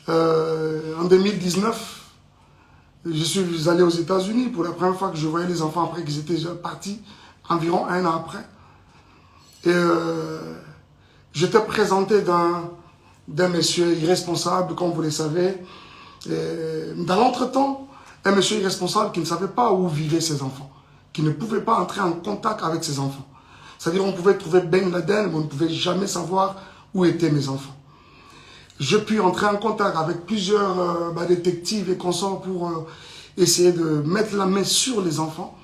En 2019, je suis allé aux États-Unis pour la première fois que je voyais les enfants après qu'ils étaient déjà partis, environ un an après. Et j'étais présenté d'un monsieur irresponsable, comme vous le savez. Et dans l'entretemps, un monsieur irresponsable qui ne savait pas où vivaient ses enfants, qui ne pouvait pas entrer en contact avec ses enfants. C'est-à-dire on pouvait trouver Ben Laden, mais on ne pouvait jamais savoir où étaient mes enfants. J'ai pu entrer en contact avec plusieurs détectives et consorts pour essayer de mettre la main sur les enfants.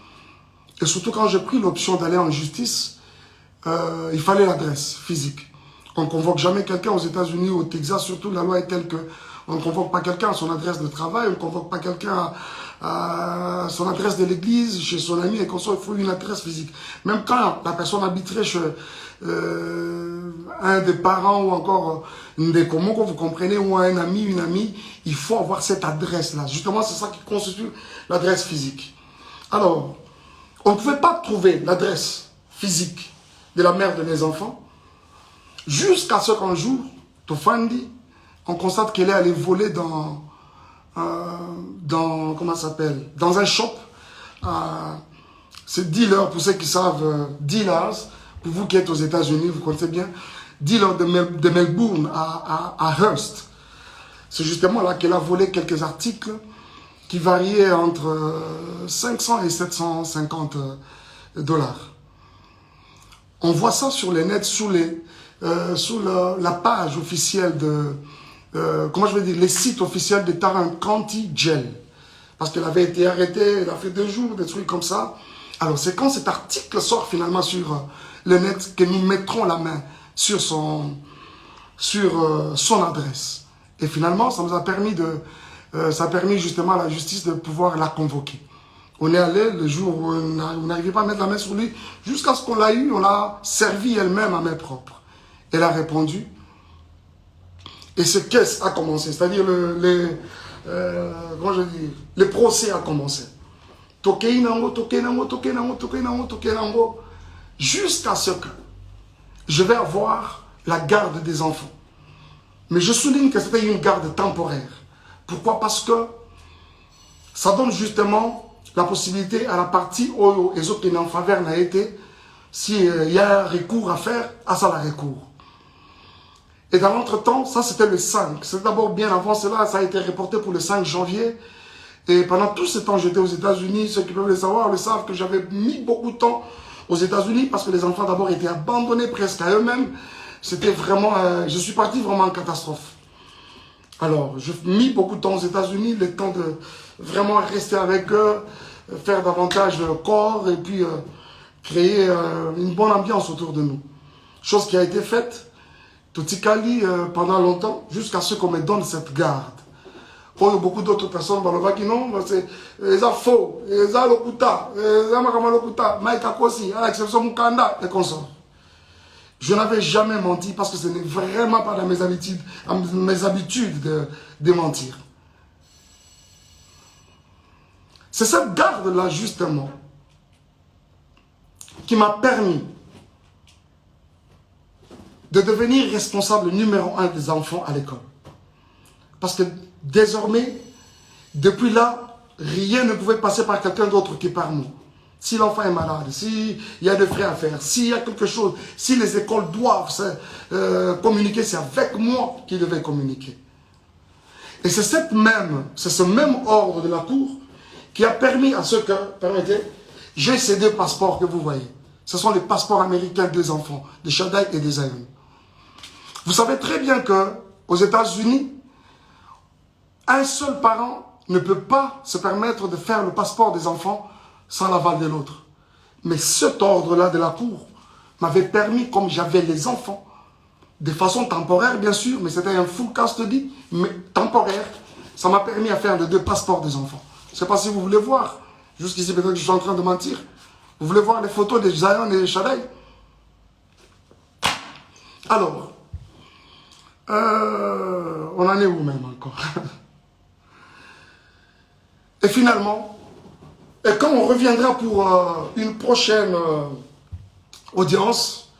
Et surtout quand j'ai pris l'option d'aller en justice, il fallait l'adresse physique. On ne convoque jamais quelqu'un aux États-Unis ou au Texas, surtout la loi est telle que on ne convoque pas quelqu'un à son adresse de travail, on ne convoque pas quelqu'un à son adresse de l'église, chez son ami et consorts, il faut une adresse physique. Même quand la personne habiterait chez un des parents ou encore des communs, vous comprenez, ou un ami, une amie, il faut avoir cette adresse-là. Justement, c'est ça qui constitue l'adresse physique. Alors, on ne pouvait pas trouver l'adresse physique de la mère de mes enfants jusqu'à ce qu'un jour, Tofandi, on constate qu'elle est allée voler dans comment ça s'appelle, dans un shop. C'est dealer, pour ceux qui savent, dealers, pour vous qui êtes aux États-Unis, vous connaissez bien, dealer de Melbourne à Hearst. C'est justement là qu'elle a volé quelques articles qui variaient entre 500 et 750 dollars. On voit ça sur les nets, sous la page officielle de, comment je vais dire, les sites officiels de Tarrant County Jail. Parce qu'elle avait été arrêtée, elle a fait 2 jours, des trucs comme ça. Alors c'est quand cet article sort finalement sur le net que nous mettrons la main sur son adresse. Et finalement, ça nous a permis ça a permis justement à la justice de pouvoir la convoquer. On est allé le jour où on n'arrivait pas à mettre la main sur lui, jusqu'à ce qu'on l'a eu, on l'a servi elle-même à main propre. Elle a répondu. Et ce caisse a commencé, c'est-à-dire comment je dis, le procès a commencé. Jusqu'à ce que je vais avoir la garde des enfants. Mais je souligne que c'était une garde temporaire. Pourquoi? Parce que ça donne justement la possibilité à la partie où les autres qui n'en faveur n'a été, s'il y a un recours à faire, à ça la recours. Et dans l'entretemps, ça c'était le 5. C'est d'abord bien avant cela, ça a été reporté pour le 5 janvier. Et pendant tout ce temps, j'étais aux États-Unis. Ceux qui peuvent le savoir le savent que j'avais mis beaucoup de temps aux États-Unis parce que les enfants d'abord étaient abandonnés presque à eux-mêmes. C'était vraiment, je suis parti vraiment en catastrophe. Alors, j'ai mis beaucoup de temps aux États-Unis, le temps de vraiment rester avec eux, faire davantage de corps et puis créer une bonne ambiance autour de nous. Chose qui a été faite, Totikali, pendant longtemps, jusqu'à ce qu'on me donne cette garde. Pour beaucoup d'autres personnes, qui non, c'est faux, c'est lokuta, c'est lokuta, maïkakosi, à l'exception de Mukanda et consorts. Je n'avais jamais menti parce que ce n'est vraiment pas dans mes habitudes de mentir. C'est cette garde-là, justement, qui m'a permis de devenir responsable numéro 1 des enfants à l'école. Parce que désormais, depuis là, rien ne pouvait passer par quelqu'un d'autre que par nous. Si l'enfant est malade, s'il y a des frais à faire, s'il y a quelque chose, si les écoles doivent communiquer, c'est avec moi qu'ils devaient communiquer. Et c'est ce même ordre de la Cour qui a permis à ce que, permettez, j'ai ces 2 passeports que vous voyez. Ce sont les passeports américains des enfants, de Shaddai et des Zion. Vous savez très bien qu'aux États-Unis, un seul parent ne peut pas se permettre de faire le passeport des enfants sans l'aval de l'autre. Mais cet ordre-là de la Cour m'avait permis, comme j'avais les enfants, de façon temporaire bien sûr, mais c'était un full custody, mais temporaire, ça m'a permis à faire les 2 passeports des enfants. Je ne sais pas si vous voulez voir, jusqu'ici peut-être que je suis en train de mentir, vous voulez voir les photos de Zion et de Shaddai? Alors, on en est où même encore? Et finalement, et quand on reviendra pour une prochaine audience,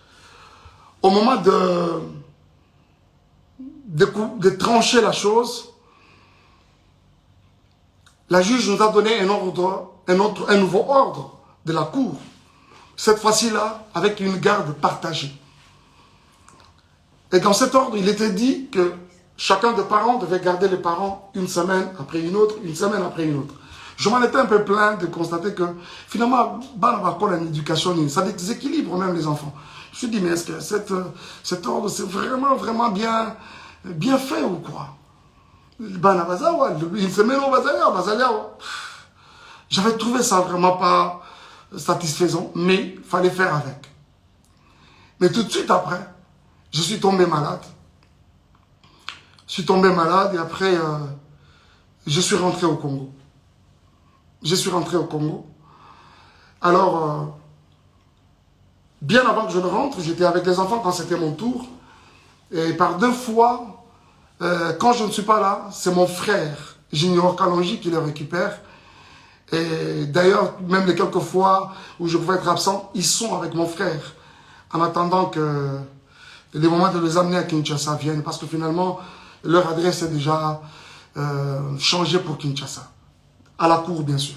au moment de trancher la chose, la juge nous a donné un nouveau ordre de la cour. Cette fois-ci-là, avec une garde partagée. Et dans cet ordre, il était dit que chacun des parents devait garder les parents une semaine après une autre, une semaine après une autre. Je m'en étais un peu plaint de constater que finalement, l'éducation, ça déséquilibre même les enfants. Je me suis dit, mais est-ce que cet ordre, c'est vraiment bien fait ou quoi? Une semaine au bazar, j'avais trouvé ça vraiment pas satisfaisant, mais il fallait faire avec. Mais tout de suite après, je suis tombé malade. Je suis tombé malade et après, je suis rentré au Congo. Je suis rentré au Congo. Alors, bien avant que je ne rentre, j'étais avec les enfants quand c'était mon tour. Et par 2 fois, quand je ne suis pas là, c'est mon frère, Junior Kalonji, qui le récupère. Et d'ailleurs, même les quelques fois où je pouvais être absent, ils sont avec mon frère. En attendant que les moments de les amener à Kinshasa viennent. Parce que finalement, leur adresse est déjà changée pour Kinshasa. À la cour, bien sûr.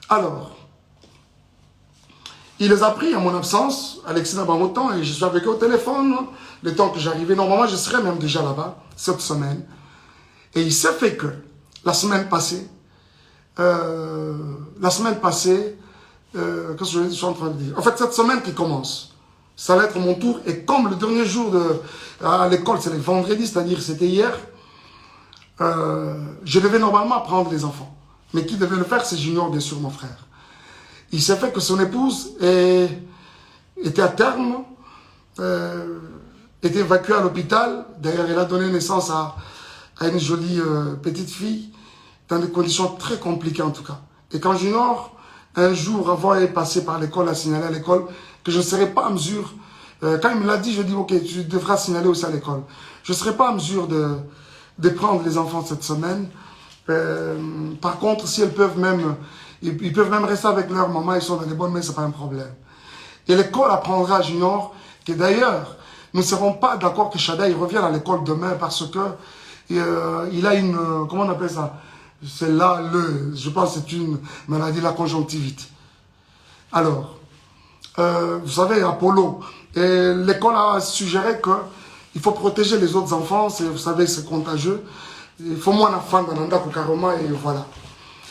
Alors, il les a pris en mon absence, Alexis Nabamotan, et je suis avec eux au téléphone. Le temps que j'arrivais, normalement, je serais même déjà là-bas, cette semaine. Et il s'est fait que, la semaine passée, qu'est-ce que je suis en train de dire? En fait, cette semaine qui commence, ça va être mon tour. Et comme le dernier jour à l'école, c'est le vendredi, c'est-à-dire c'était hier, je devais normalement prendre les enfants. Mais qui devait le faire, c'est Junior, bien sûr, mon frère. Il s'est fait que son épouse était à terme, était évacuée à l'hôpital. D'ailleurs, elle a donné naissance à une jolie petite fille, dans des conditions très compliquées en tout cas. Et quand Junior, un jour avant est passé par l'école, a signalé à l'école que je ne serais pas en mesure, quand il me l'a dit, je dis ok, tu devras signaler aussi à l'école. Je ne serais pas en mesure de prendre les enfants cette semaine. Par contre, si elles peuvent même, ils peuvent même rester avec leur maman, ils sont dans les bonnes mains, ce n'est pas un problème. Et l'école apprendra à Junior que d'ailleurs, nous ne serons pas d'accord que Shadaï revienne à l'école demain parce que il a une, comment on appelle ça? C'est là, je pense que c'est une maladie de la conjonctivite. Alors, vous savez, Apollo, l'école a suggéré qu'il faut protéger les autres enfants, vous savez, c'est contagieux. Il faut moins d'enfants dans l'anda Kukaroma et voilà.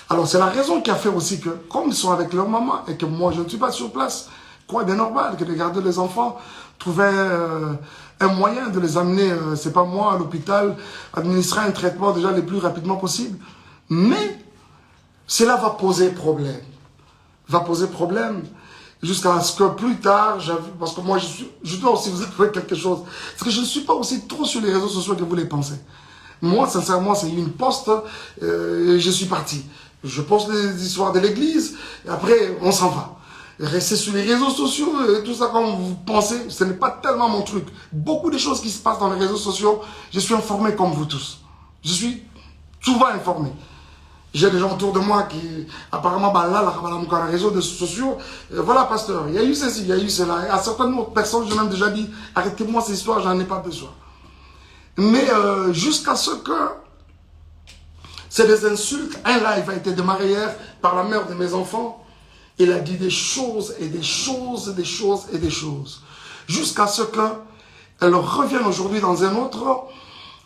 Alors, c'est la raison qui a fait aussi que, comme ils sont avec leur maman et que moi, je ne suis pas sur place, quoi de normal que de garder les enfants, trouver un moyen de les amener, c'est pas moi, à l'hôpital, administrer un traitement déjà le plus rapidement possible. Mais, cela va poser problème. Va poser problème jusqu'à ce que plus tard, parce que moi, je dois aussi vous avouer quelque chose. Parce que je ne suis pas aussi trop sur les réseaux sociaux que vous les pensez. Moi, sincèrement, c'est une poste et je suis parti. Je poste les histoires de l'église et après, on s'en va. Rester sur les réseaux sociaux, tout ça comme vous pensez, ce n'est pas tellement mon truc. Beaucoup de choses qui se passent dans les réseaux sociaux, je suis informé comme vous tous. Je suis souvent informé. J'ai des gens autour de moi qui, apparemment, dans les réseaux sociaux, voilà, pasteur, il y a eu ceci, il y a eu cela. Et à certaines autres personnes, j'ai même déjà dit, arrêtez-moi ces histoires, j'en ai pas besoin. Mais jusqu'à ce que c'est des insultes, un live a été démarré hier par la mère de mes enfants. Il a dit des choses et des choses et des choses et des choses. Jusqu'à ce qu'elle revienne aujourd'hui dans un autre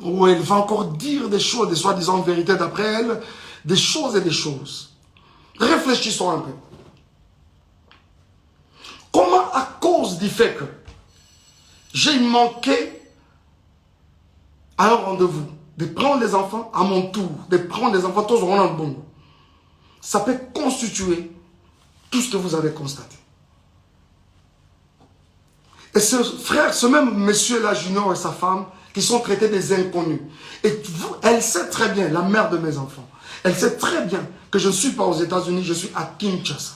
où elle va encore dire des choses, des soi-disant vérités d'après elle, des choses et des choses. Réfléchissons un peu. Comment, à cause du fait que j'ai manqué à un rendez-vous, de prendre les enfants à mon tour, de prendre les enfants tous au rond bon, ça peut constituer tout ce que vous avez constaté. Et ce frère, ce même monsieur-là, Junior et sa femme, qui sont traités des inconnus. Et elle sait très bien, la mère de mes enfants, elle sait très bien que je ne suis pas aux États-Unis, je suis à Kinshasa.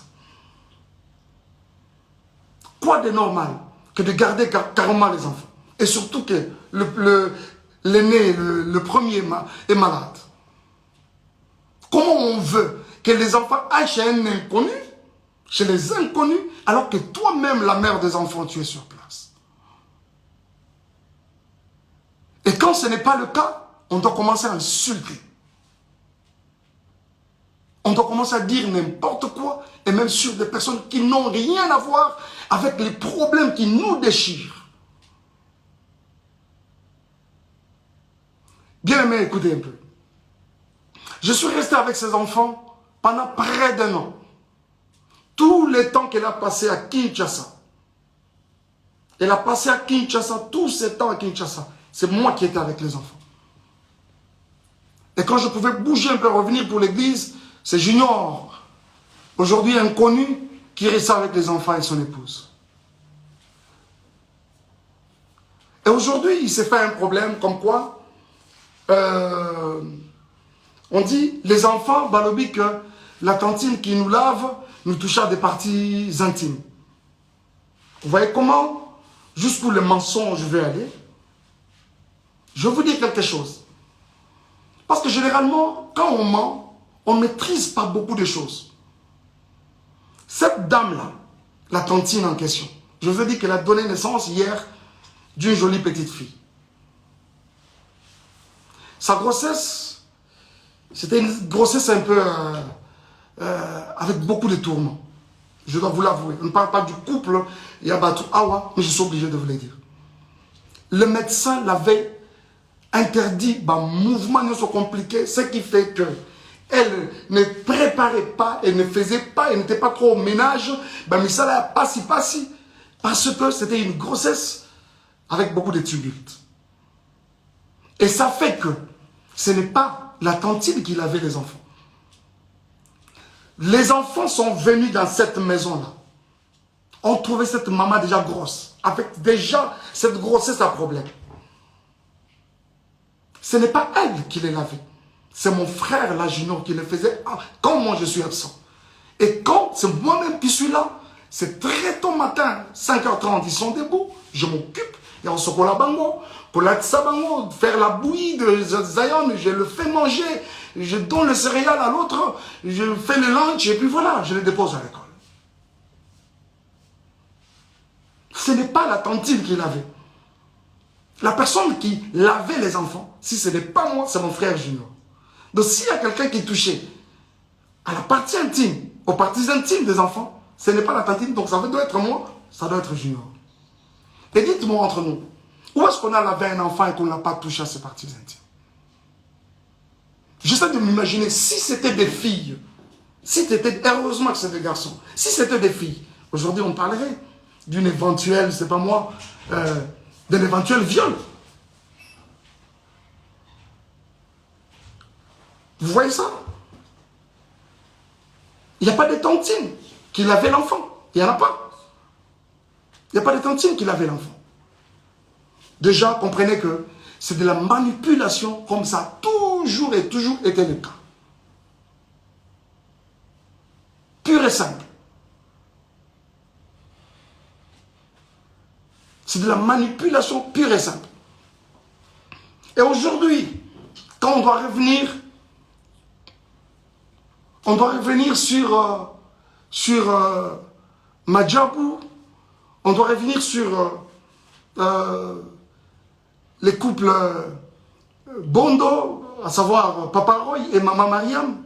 Quoi de normal que de garder carrément les enfants? Et surtout que l'aîné, le premier est malade. Comment on veut que les enfants aillent chez un inconnu, chez les inconnus, alors que toi-même, la mère des enfants, tu es sur place? Et quand ce n'est pas le cas, on doit commencer à insulter. On doit commencer à dire n'importe quoi, et même sur des personnes qui n'ont rien à voir avec les problèmes qui nous déchirent. Bien aimé, écoutez un peu. Je suis resté avec ces enfants pendant près d'1 an. Tout le temps qu'elle a passé à Kinshasa. Elle a passé à Kinshasa, tous ces temps à Kinshasa. C'est moi qui étais avec les enfants. Et quand je pouvais bouger un peu, revenir pour l'église, c'est Junior, aujourd'hui inconnu, qui restait avec les enfants et son épouse. Et aujourd'hui, il s'est fait un problème comme quoi, on dit, les enfants, balobi que la tantine qui nous lave, nous touche à des parties intimes. Vous voyez comment, jusqu'où le mensonge veut aller? Je vais vous dire quelque chose. Parce que généralement, quand on ment, on ne maîtrise pas beaucoup de choses. Cette dame-là, la tantine en question, je vous ai dit qu'elle a donné naissance hier d'une jolie petite fille. Sa grossesse, c'était une grossesse un peu avec beaucoup de tourments. Je dois vous l'avouer. On ne parle pas du couple Yabatou Awa, mais je suis obligé de vous le dire. Le médecin l'avait interdit, mouvement ne soit compliqué, ce qui fait que elle ne préparait pas, elle ne faisait pas, elle n'était pas trop au ménage, mais ça l'a passi, parce que c'était une grossesse avec beaucoup de tumultes. Et ça fait que ce n'est pas la tantine qui lavait les enfants. Les enfants sont venus dans cette maison-là. On trouvait cette maman déjà grosse, avec déjà cette grossesse à problème. Ce n'est pas elle qui les lavait. C'est mon frère, là, Junior, qui le faisait quand moi je suis absent. Et quand c'est moi-même qui suis là, c'est très tôt matin, 5h30, ils sont debout, je m'occupe, et on se colle à bango, faire la bouillie de Zion, je le fais manger, je donne le céréal à l'autre, je fais le lunch, et puis voilà, je le dépose à l'école. Ce n'est pas la tantine qui lavait. La personne qui lavait les enfants, si ce n'est pas moi, c'est mon frère Junior. Donc s'il y a quelqu'un qui touchait à la partie intime, aux parties intimes des enfants, ce n'est pas la tantine, donc ça doit être moi, ça doit être Junior. Et dites-moi entre nous, où est-ce qu'on a lavé un enfant et qu'on n'a pas touché à ses parties intimes? J'essaie de m'imaginer, si c'était des filles, heureusement que c'est des garçons, si c'était des filles, aujourd'hui on parlerait d'une éventuelle, c'est pas moi, d'un éventuel viol. Vous voyez ça? Il n'y a pas de tantine qui lavait l'enfant. Il n'y en a pas. Il n'y a pas de tantine qui lavait l'enfant. Déjà, comprenez que c'est de la manipulation, comme ça a toujours et toujours été le cas. Pur et simple. C'est de la manipulation pure et simple. Et aujourd'hui, quand on doit revenir sur Madjabou, on doit revenir sur les couples Bondo, à savoir Papa Roy et Maman Mariam,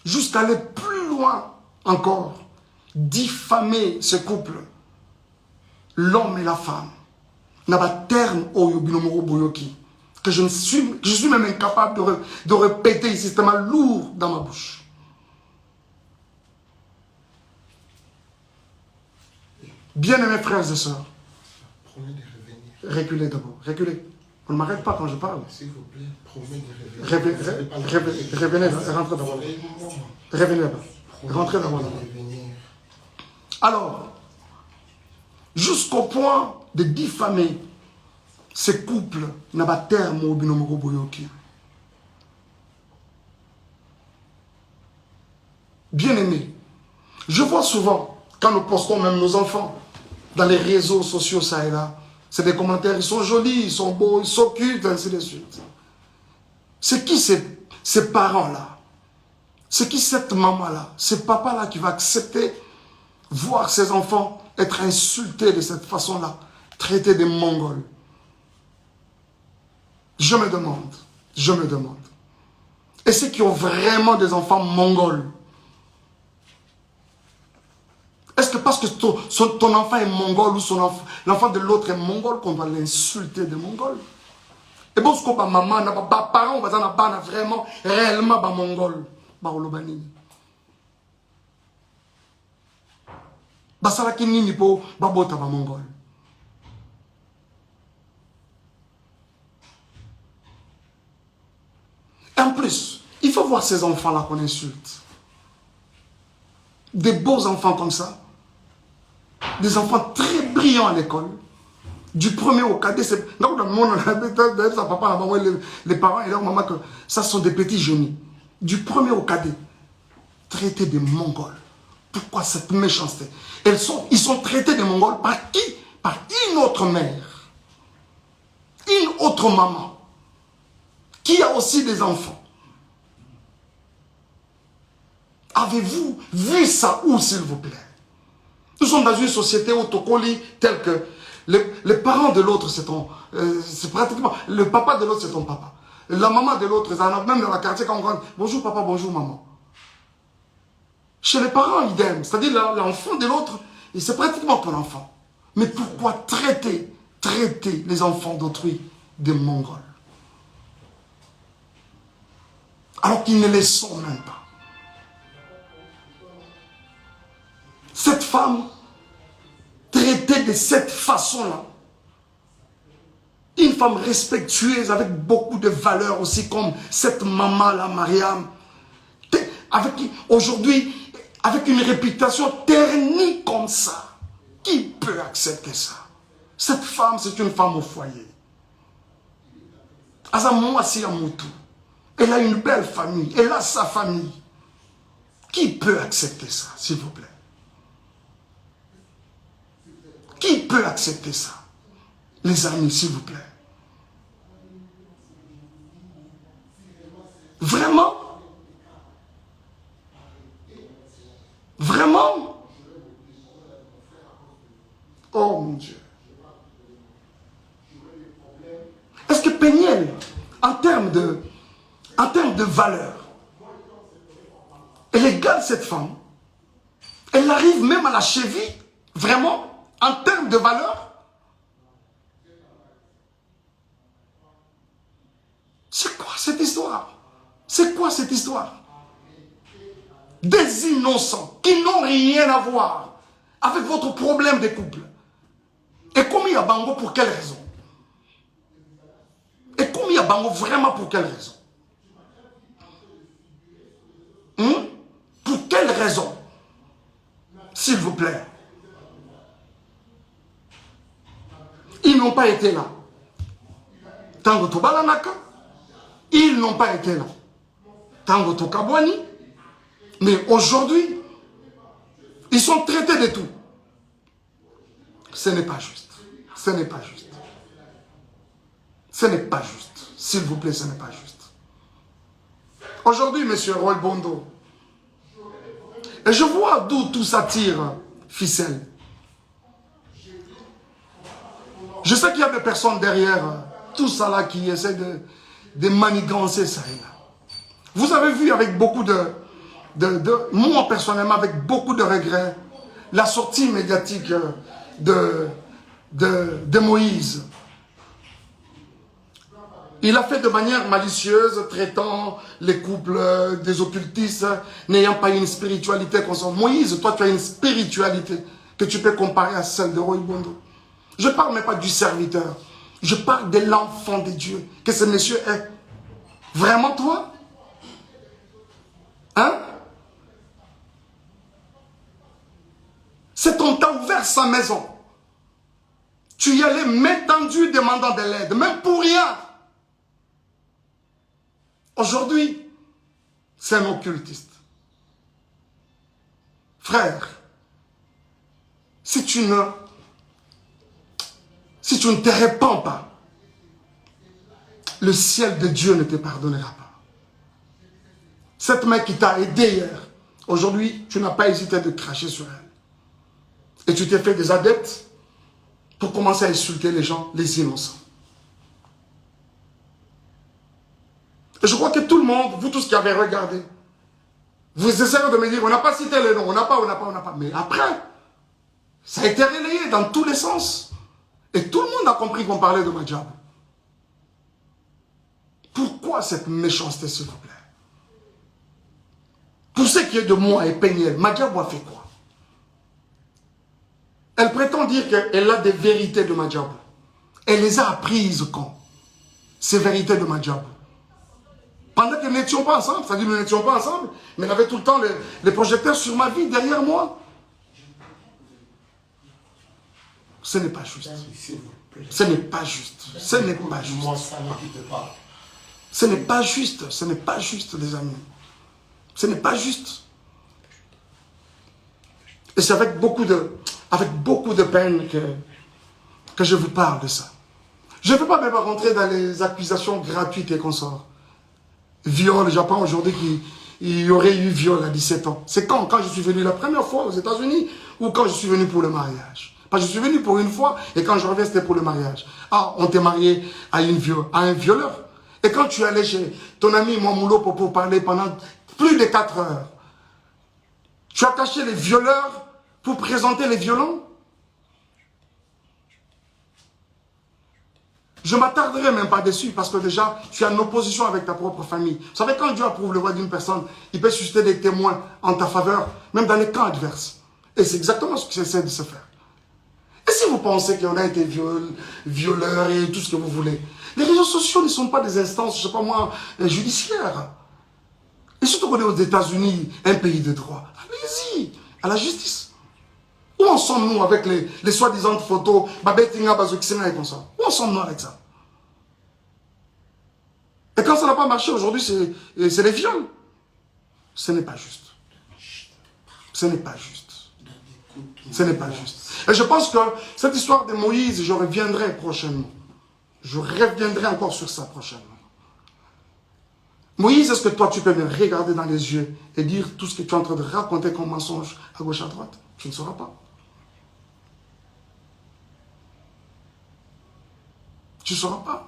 jusqu'à aller plus loin encore, diffamer ce couple, l'homme et la femme, n'a pas terme au Yobinomoro Boyoki, que je suis même incapable de répéter ici, c'est tellement lourd dans ma bouche. Bien-aimés frères et sœurs, promet de revenir. Reculez d'abord, reculez. On ne m'arrête pas quand je parle. S'il vous plaît, promet de revenir. Revenez, rentrez d'abord. Revenez là-bas. Rentrez d'abord là-bas. Alors, jusqu'au point de diffamer ces couples n'a pas terme au binomoro boyoki. Bien aimé, je vois souvent, quand nous postons même nos enfants dans les réseaux sociaux, ça et là, c'est des commentaires, ils sont jolis, ils sont beaux, ils sont cute, ainsi de suite. C'est qui ces parents-là? C'est qui cette maman-là? Ce papa-là qui va accepter voir ses enfants être insultés de cette façon-là, traiter des Mongols. Je me demande. Et ceux qui ont vraiment des enfants mongols, est-ce que parce que ton enfant est mongol ou l'enfant de l'autre est mongol qu'on doit l'insulter de mongol? Et bon, ce que maman, parents, vraiment, réellement, mongol. Basalaki nini po babota ba mongol. Et en plus, il faut voir ces enfants-là qu'on insulte. Des beaux enfants comme ça. Des enfants très brillants à l'école. Du premier au cadet, c'est... Donc, dans le monde, les parents et leur maman, que ça sont des petits génies. Du premier au cadet, traités de Mongols. Pourquoi cette méchanceté? Ils sont traités de Mongols par qui? Par une autre mère. Une autre maman. Qui a aussi des enfants. Avez-vous vu ça où, s'il vous plaît? Nous sommes dans une société où Tokoli, telle que les parents de l'autre, c'est pratiquement... Le papa de l'autre, c'est ton papa. La maman de l'autre, même dans la quartier, quand on rentre, bonjour papa, bonjour maman. Chez les parents, idem. C'est-à-dire l'enfant de l'autre, c'est pratiquement ton enfant. Mais pourquoi traiter les enfants d'autrui des Mongols? Alors qu'ils ne les sont même pas. Cette femme, traitée de cette façon-là, une femme respectueuse avec beaucoup de valeurs aussi, comme cette maman-là, Mariam, aujourd'hui, avec une réputation ternie comme ça, qui peut accepter ça? Cette femme, c'est une femme au foyer. Elle a une belle famille, elle a sa famille. Qui peut accepter ça, s'il vous plaît? Qui peut accepter ça? Les amis, s'il vous plaît. Vraiment? Vraiment? Oh mon Dieu. Est-ce que Péniel, en termes de valeur, elle égale cette femme? Elle arrive même à la cheville? Vraiment? En termes de valeur? C'est quoi cette histoire? C'est quoi cette histoire? Des innocents qui n'ont rien à voir avec votre problème de couple. Et comme il y a Bango, pour quelle raison? Et comme il y a Bango, vraiment pour quelle raison? Pour quelle raison? S'il vous plaît. Ils n'ont pas été là. Tango Tobalanaka, ils n'ont pas été là. Tango Tokabwani, mais aujourd'hui, ils sont traités de tout. Ce n'est pas juste. Ce n'est pas juste. Ce n'est pas juste. S'il vous plaît, ce n'est pas juste. Aujourd'hui, monsieur Roy Bondo, et je vois d'où tout ça tire ficelle. Je sais qu'il y a des personnes derrière tout ça là qui essaient de manigancer ça et là. Vous avez vu avec beaucoup moi personnellement avec beaucoup de regrets, la sortie médiatique de Moïse. Il a fait de manière malicieuse, traitant les couples des occultistes, n'ayant pas une spiritualité consciente. Moïse, toi tu as une spiritualité que tu peux comparer à celle de Roy Bondo. Je ne parle même pas du serviteur. Je parle de l'enfant de Dieu que ce monsieur est. Vraiment toi? Hein? C'est ton t'a ouvert sa maison. Tu y allais main tendue demandant de l'aide, même pour rien. Aujourd'hui, c'est un occultiste. Frère, si tu ne te répands pas, le ciel de Dieu ne te pardonnera pas. Cette mère qui t'a aidé hier, aujourd'hui, tu n'as pas hésité de cracher sur elle. Et tu t'es fait des adeptes pour commencer à insulter les gens, les innocents. Et je crois que tout le monde, vous tous qui avez regardé, vous essayez de me dire, on n'a pas cité les noms, on n'a pas. Mais après, ça a été relayé dans tous les sens. Et tout le monde a compris qu'on parlait de Madjabou. Pourquoi cette méchanceté, s'il vous plaît? Pour ce qui est de moi et Peniel, Madjabou a fait quoi? Elle prétend dire qu'elle a des vérités de Madjabou. Elle les a apprises quand? Ces vérités de Madjabou. Pendant que nous n'étions pas ensemble, c'est-à-dire que nous n'étions pas ensemble, mais elle avait tout le temps les projecteurs sur ma vie, derrière moi. Ce n'est pas juste. Ce n'est pas juste. Ce n'est pas juste. Ce n'est pas juste. Ce n'est pas juste, les amis. Ce n'est pas juste. Et c'est avec beaucoup de peine que je vous parle de ça. Je ne veux pas même rentrer dans les accusations gratuites et consorts. Viol, j'apprends aujourd'hui qu'il y aurait eu viol à 17 ans. C'est quand je suis venu la première fois aux États-Unis ou quand je suis venu pour le mariage? Parce que je suis venu pour une fois et quand je reviens, c'était pour le mariage. Ah, on t'est marié à un violeur. Et quand tu es allé chez ton ami Mouamoulo pour parler pendant plus de 4 heures, tu as caché les violeurs pour présenter les violents? Je ne m'attarderai même pas dessus parce que déjà, tu es en opposition avec ta propre famille. Vous savez, quand Dieu approuve le voix d'une personne, il peut susciter des témoins en ta faveur, même dans les camps adverses. Et c'est exactement ce qui essaie de se faire. Et si vous pensez qu'on a été violeurs et tout ce que vous voulez, les réseaux sociaux ne sont pas des instances, je ne sais pas moi, judiciaires. Et surtout qu'on est aux États-Unis, un pays de droit. Allez-y, à la justice. Où en sommes-nous avec les soi-disant photos Babetinga, Bazouksena et comme ça? Où en sommes-nous avec ça? Et quand ça n'a pas marché aujourd'hui, c'est les viols. Ce n'est pas juste. Ce n'est pas juste. Ce n'est pas juste. Et je pense que cette histoire de Moïse, je reviendrai prochainement. Je reviendrai encore sur ça prochainement. Moïse, est-ce que toi, tu peux me regarder dans les yeux et dire tout ce que tu es en train de raconter comme mensonge à gauche, à droite? Tu ne sauras pas. Tu ne sauras pas.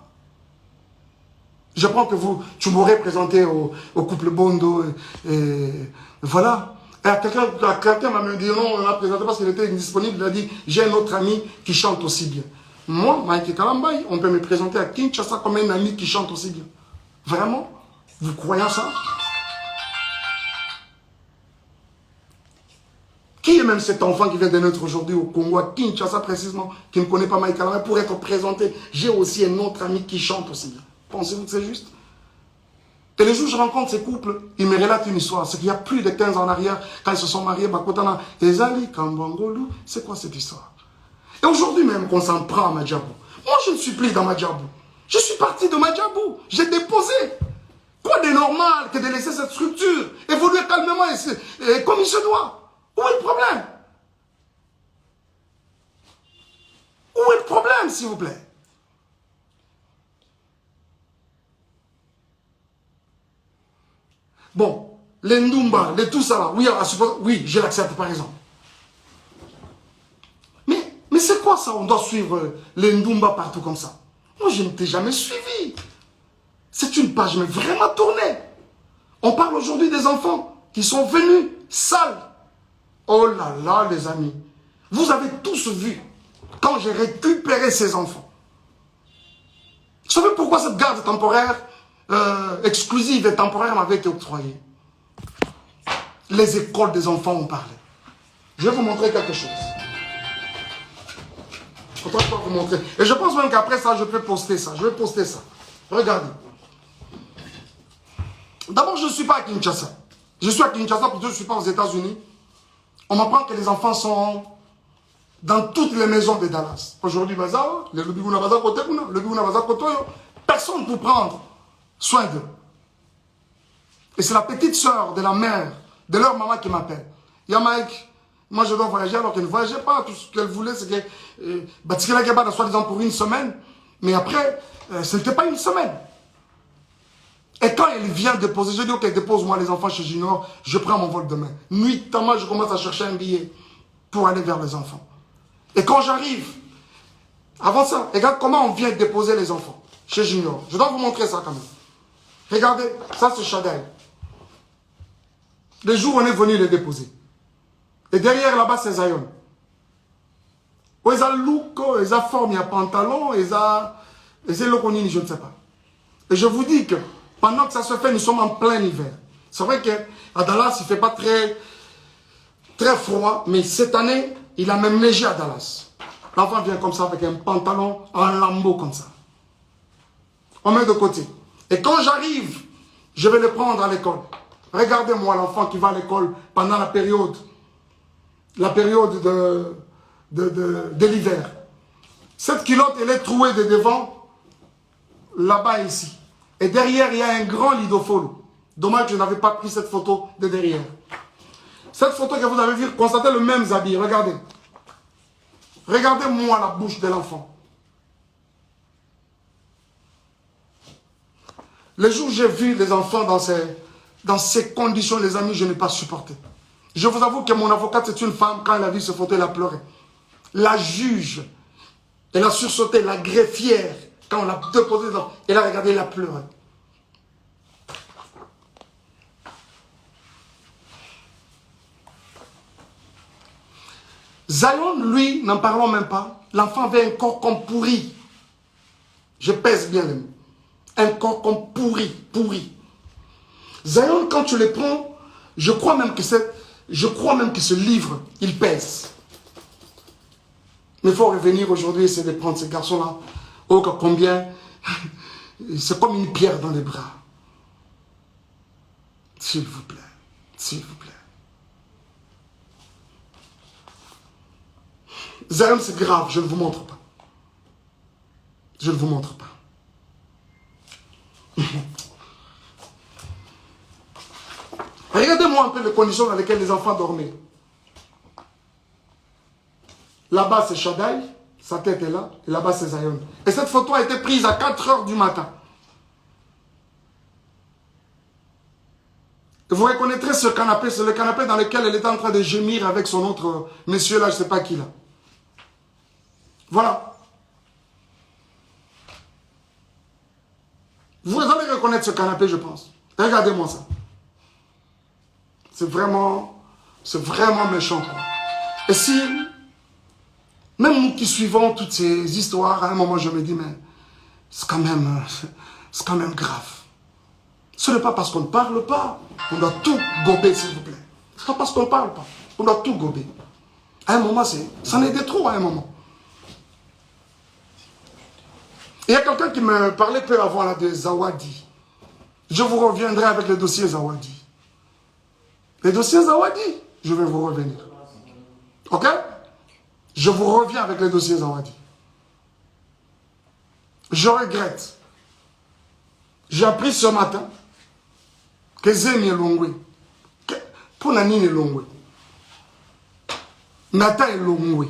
Je pense que tu m'aurais présenté au couple Bondo et voilà. Et quelqu'un m'a même dit non, on l'a présenté parce qu'il était indisponible. Il a dit, j'ai un autre ami qui chante aussi bien. Moi, Mike Kalambay, on peut me présenter à Kinshasa comme un ami qui chante aussi bien. Vraiment? Vous croyez ça? Qui est même cet enfant qui vient de naître aujourd'hui au Congo, à Kinshasa précisément, qui ne connaît pas Mike Kalambay, pour être présenté? J'ai aussi un autre ami qui chante aussi bien. Pensez-vous que c'est juste? Et les jours où je rencontre ces couples, ils me relatent une histoire. C'est qu'il y a plus de 15 ans en arrière, quand ils se sont mariés, Bakotana, Ezali, Kambangolu, c'est quoi cette histoire? Et aujourd'hui même qu'on s'en prend à Madjabou. Moi, je ne suis plus dans Madjabou. Je suis parti de Madjabou. J'ai déposé. Quoi de normal que de laisser cette structure évoluer calmement et comme il se doit? Où est le problème? Où est le problème, s'il vous plaît? Bon, les Ndumba, les tout ça là, oui, je l'accepte par exemple. Mais c'est quoi ça? On doit suivre les Ndumba partout comme ça. Moi, je ne t'ai jamais suivi. C'est une page mais vraiment tournée. On parle aujourd'hui des enfants qui sont venus sales. Oh là là, les amis. Vous avez tous vu quand j'ai récupéré ces enfants. Vous savez pourquoi cette garde temporaire exclusive et temporaire m'avait été octroyée? Les écoles des enfants ont parlé. Je vais vous montrer quelque chose. Je ne peux pas vous montrer. Et je pense même qu'après ça, je peux poster ça. Je vais poster ça. Regardez. D'abord, je ne suis pas à Kinshasa. Je suis à Kinshasa, plutôt je ne suis pas aux États-Unis. On m'apprend que les enfants sont dans toutes les maisons de Dallas. Aujourd'hui, personne pour prendre soin d'eux. Et c'est la petite sœur de la mère, de leur maman qui m'appelle. Il y a Mike, moi je dois voyager alors qu'elle ne voyageait pas. Tout ce qu'elle voulait, c'est que Batikela Gaba, soi-disant pour une semaine. Mais après, ce n'était pas une semaine. Et quand elle vient déposer, je dis ok, dépose-moi les enfants chez Junior, je prends mon vol demain. Nuitamment, je commence à chercher un billet pour aller vers les enfants. Et quand j'arrive, Avant ça, regarde comment on vient déposer les enfants chez Junior. Je dois vous montrer ça quand même. Regardez, ça c'est Shaddai. Le jour où on est venu les déposer. Et derrière là-bas, c'est Zion. Ils ont look, ils ont forme, il y a pantalon, ils ont lokonini, je ne sais pas. Et je vous dis que pendant que ça se fait, nous sommes en plein hiver. C'est vrai qu'à Dallas, il ne fait pas très froid, mais cette année, il a même neigé à Dallas. L'enfant vient comme ça avec un pantalon en lambeau comme ça. On met de côté. Et quand j'arrive, je vais le prendre à l'école. Regardez-moi l'enfant qui va à l'école pendant la période de l'hiver. Cette culotte, elle est trouée de devant, là-bas ici. Et derrière, il y a un grand lidofolo. Dommage que je n'avais pas pris cette photo de derrière. Cette photo que vous avez vue, constatez le même habit. Regardez. Regardez-moi la bouche de l'enfant. Le jour où j'ai vu les enfants dans ces conditions, les amis, je n'ai pas supporté. Je vous avoue que mon avocate, c'est une femme, quand elle a vu ce photo, elle a pleuré. La juge, elle a sursauté, la greffière, quand on l'a déposé dedans, elle a regardé, elle a pleuré. Zion, lui, n'en parlons même pas. L'enfant avait un corps comme pourri. Je pèse bien les mots. Un corps comme pourri. Zion, quand tu le prends, je crois même que ce livre, il pèse. Mais il faut revenir aujourd'hui, essayer de prendre ces garçons-là. Oh, combien. C'est comme une pierre dans les bras. S'il vous plaît. S'il vous plaît. Zion, c'est grave, je ne vous montre pas. Je ne vous montre pas. Regardez-moi un peu les conditions dans lesquelles les enfants dormaient. Là-bas, c'est Shaddai, sa tête est là, et là-bas, c'est Zion. Et cette photo a été prise à 4 heures du matin. Et vous reconnaîtrez ce canapé, c'est le canapé dans lequel elle était en train de gémir avec son autre monsieur là, je ne sais pas qui là. Voilà. Vous allez reconnaître ce canapé, je pense. Regardez-moi ça. C'est vraiment méchant, quoi. Et si, même nous qui suivons toutes ces histoires, à un moment je me dis, mais c'est quand même grave. Ce n'est pas parce qu'on ne parle pas, on doit tout gober, s'il vous plaît. Ce n'est pas parce qu'on ne parle pas, on doit tout gober. À un moment, ça en est de trop, à un moment. Il y a quelqu'un qui me parlait peu avant là, de Zawadi. Je vous reviendrai avec le dossier Zawadi. Les dossiers Zawadi, je vais vous revenir. Ok? Je vous reviens avec les dossiers Zawadi. Je regrette. J'ai appris ce matin que Zemi est Longwe. Pour Nani est Longwe. Nata est Longwe.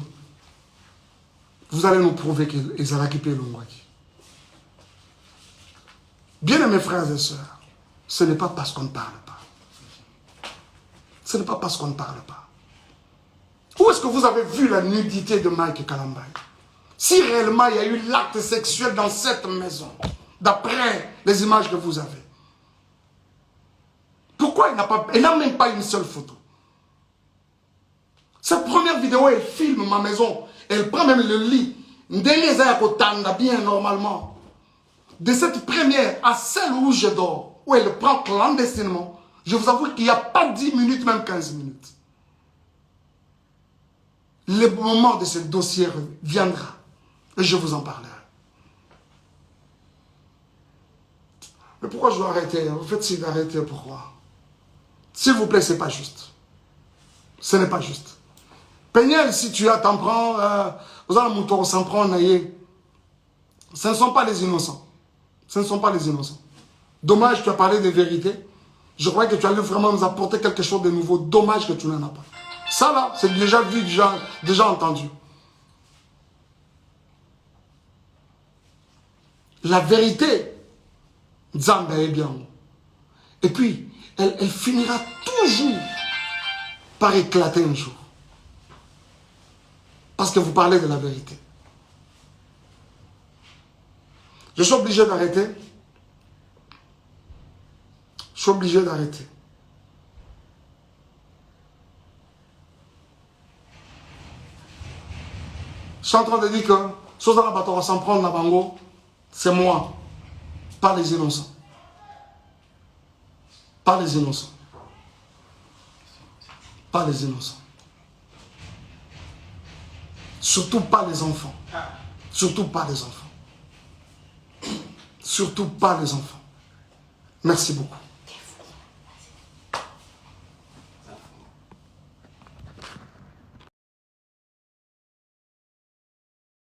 Vous allez nous prouver qu'ils ont récupéré Longwe. Bien mes frères et sœurs, ce n'est pas parce qu'on ne parle pas. Ce n'est pas parce qu'on ne parle pas. Où est-ce que vous avez vu la nudité de Mike Kalambay? Si réellement il y a eu l'acte sexuel dans cette maison, d'après les images que vous avez, pourquoi il n'a même pas une seule photo? Cette première vidéo, elle filme ma maison, elle prend même le lit, bien normalement. De cette première à celle où je dors, où elle prend clandestinement, je vous avoue qu'il n'y a pas 10 minutes, même 15 minutes. Le moment de ce dossier viendra et je vous en parlerai. Mais pourquoi je dois arrêter? Vous faites si d'arrêter, pourquoi? S'il vous plaît, ce n'est pas juste. Ce n'est pas juste. Peignel, si tu as, t'en prends, vous allez mon s'en prendre, ce ne sont pas les innocents. Ce ne sont pas les innocents. Dommage, tu as parlé de vérité. Je croyais que tu allais vraiment nous apporter quelque chose de nouveau. Dommage que tu n'en as pas. Ça là, c'est déjà vu, déjà entendu. La vérité, Nzamba est bien. Et puis, elle finira toujours par éclater un jour. Parce que vous parlez de la vérité. Je suis obligé d'arrêter. Je suis obligé d'arrêter. Je suis en train de dire que si on va s'en prendre la bango, c'est moi, pas les innocents. Pas les innocents. Pas les innocents. Surtout pas les enfants. Surtout pas les enfants. Surtout pas les enfants. Merci beaucoup.